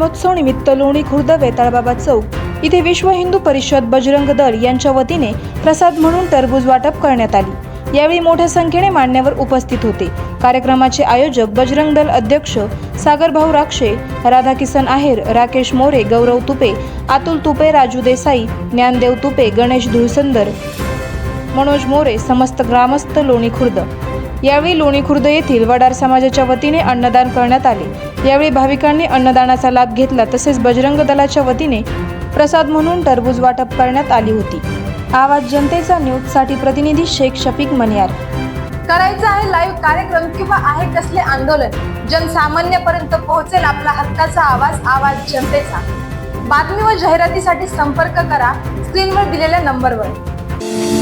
जन्मोत्सव निमित्त लोणी खुर्द वेताळबाबा चौक इथे विश्व हिंदू परिषद बजरंग दल यांच्या वतीने प्रसाद म्हणून टरबूज वाटप करण्यात आली। यावेळी मोठ्या संख्येने मान्यवर उपस्थित होते। कार्यक्रमाचे आयोजक बजरंग दल अध्यक्ष सागरभाऊ राक्षे, राधाकिसन आहेर, राकेश मोरे, गौरव तुपे, अतुल तुपे, राजू देसाई, ज्ञानदेव तुपे, गणेश धुळसंदर, मनोज मोरे, समस्त ग्रामस्थ लोणी खुर्द। यावेळी लोणी खुर्द येथील वडार समाजाच्या वतीने अन्नदान करण्यात आले। यावेळी भाविकांनी अन्नदानाचा लाभ घेतला। तसेच बजरंग दलाच्या वतीने प्रसाद म्हणून टरबूज वाटप करण्यात आली होती। आवाज जनतेचा न्यूजसाठी प्रतिनिधी शेख शफीक मनियार। करायचं आहे लाईव्ह कार्यक्रम किंवा आहे कसले आंदोलन, जनसामान्यापर्यंत पोहोचेल आपला हक्काचा आवाज, आवाज जनतेचा। बातमी व जाहिरातीसाठी संपर्क करा स्क्रीनवर दिलेल्या नंबरवर।